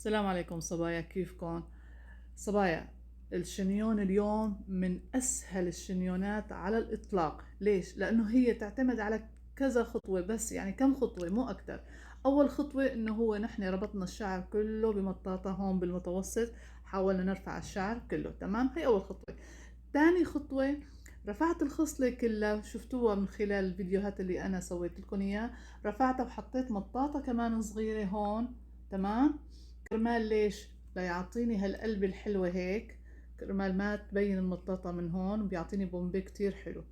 السلام عليكم صبايا، كيفكم؟ صبايا، الشنيون اليوم من أسهل الشنيونات على الإطلاق. ليش؟ لأنه هي تعتمد على كذا خطوة، بس يعني كم خطوة مو أكتر. أول خطوة إنه هو نحن ربطنا الشعر كله بمطاطة هون بالمتوسط، حاولنا نرفع الشعر كله، تمام؟ هي أول خطوة. تاني خطوة، رفعت الخصلة كلها، شفتوها من خلال الفيديوهات اللي أنا سويت لكم إياه. رفعتها وحطيت مطاطة كمان صغيرة هون، تمام؟ كرمال ليش؟ ليعطيني هالقلب الحلوة هيك، كرمال ما تبين المطاطة من هون، بيعطيني بومبي كتير حلو.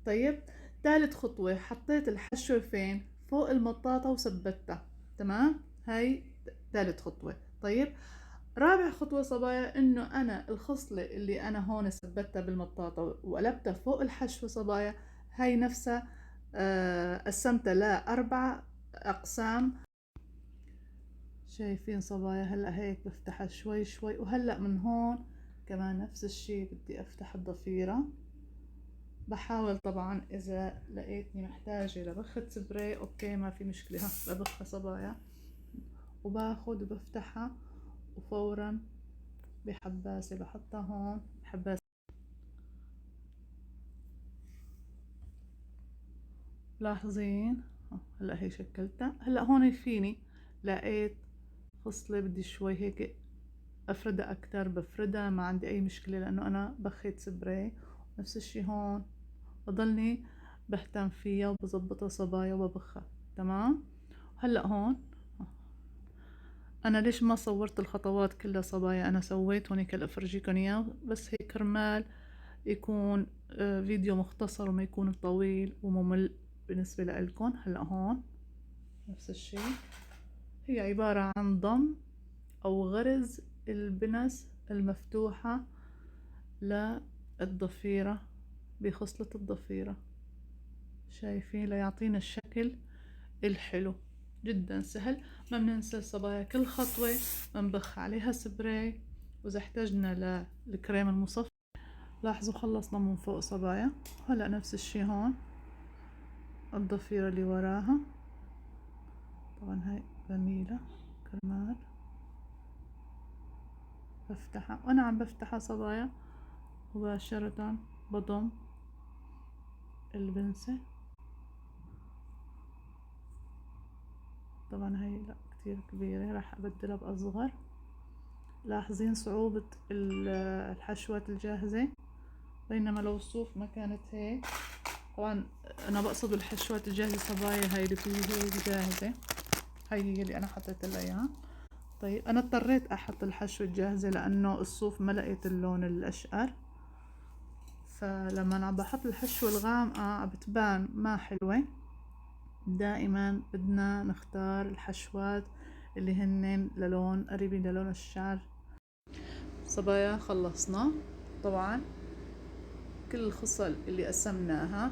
طيب، ثالث خطوة، حطيت الحشوة فين؟ فوق المطاطة وثبتها، تمام؟ هاي ثالث خطوة. طيب، رابع خطوة صبايا، انه انا الخصلة اللي انا هون ثبتها بالمطاطة وقلبتها فوق الحشوة صبايا، هاي نفسها قسمتها لأربع أقسام. شايفين صبايا؟ هلا هيك بفتحها شوي شوي، وهلا من هون كمان نفس الشي بدي افتح الضفيرة. بحاول طبعا اذا لقيتني محتاجة لبخة سبراي اوكي ما في مشكلة، ها ببخها صبايا وباخد وبفتحها، وفورا بحباسة بحطها هون حباسة. لاحظين؟ هلا هي شكلتها. هلا هون فيني لقيت خصلة بدي شوي هيك افردها اكتر، بفردها ما عندي اي مشكلة لانه انا بخيت سبراي. نفس الشي هون بضلني بهتم فيها وبظبطها صبايا وببخها، تمام. هلا هون انا ليش ما صورت الخطوات كلها صبايا؟ انا سويت هونيك هلا افرجيكم اياه، بس هيك كرمال يكون فيديو مختصر وما يكون طويل وممل بالنسبة لإلكم. هلا هون نفس الشي، هي عبارة عن ضم أو غرز البنس المفتوحة للضفيرة بخصلة الضفيرة. شايفين؟ ليعطينا الشكل الحلو. جدا سهل. ما بننسى صبايا كل خطوة بنبخ عليها سبراي، وإذا احتجنا للكريم المصفى. لاحظوا خلصنا من فوق صبايا. هلأ نفس الشي هون الضفيرة اللي وراها، طبعا هاي جميلة كرمال بفتحها. وأنا عم بفتحها صبايا مباشرة بضم البنسة. طبعا هاي لا كتير كبيرة، راح أبدلها بأصغر. لاحظين صعوبة الحشوات الجاهزة؟ بينما لو الصوف ما كانت هيك. طبعا أنا بقصد الحشوات الجاهزة صبايا، هاي اللي بتيجي هيك جاهزة، هاي هي اللي أنا حطيت لها إياها. طيب أنا اضطريت أحط الحشوة الجاهزة لأنه الصوف ما لقيت اللون الأشقر، فلما أنا بحط الحشوة الغامقة بتبان ما حلوة. دائما بدنا نختار الحشوات اللي هن للون قريبين للون الشعر. صبايا خلصنا. طبعا كل الخصل اللي قسمناها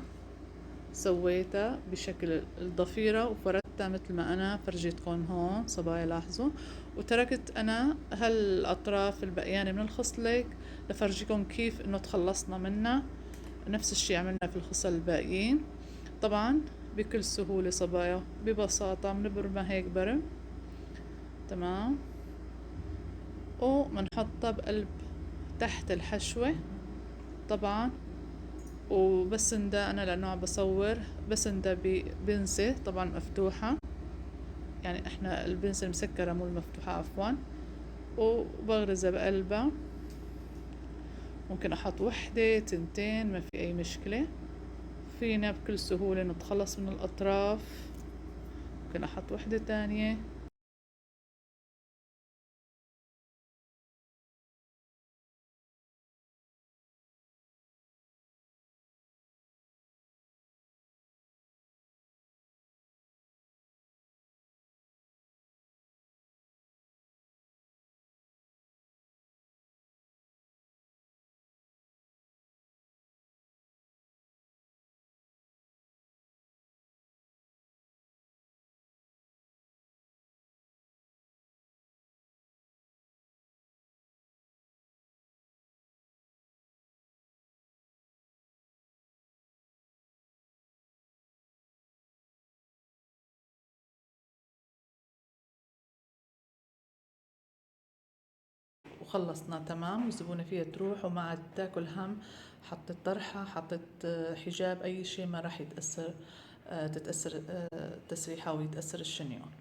سويتها بشكل الضفيرة وفردتها مثل ما أنا فرجيتكم هون صبايا، لاحظوا. وتركت أنا هالأطراف البقيانة من الخصلة لفرجيكم كيف إنه تخلصنا منها. نفس الشي عملنا في الخصل الباقيين. طبعا بكل سهولة صبايا، ببساطة بنبرمها هيك برم، تمام، ومنحطها بقلب تحت الحشوة طبعا. وبسندها أنا لأنه عم بصور، بسندها ببنسة طبعا مفتوحة، يعني احنا البنسة المسكرة مو المفتوحة عفوا، وبغرزها بقلبها. ممكن احط وحدة تنتين ما في اي مشكلة، فينا بكل سهولة نتخلص من الاطراف. ممكن احط وحدة تانية. وخلصنا تمام، والزبونة فيها تروح وما عاد تاكل هم حطت طرحة، حطت حجاب، أي شيء ما راح يتأثر تتأثر التسريحة ويتأثر الشنيون.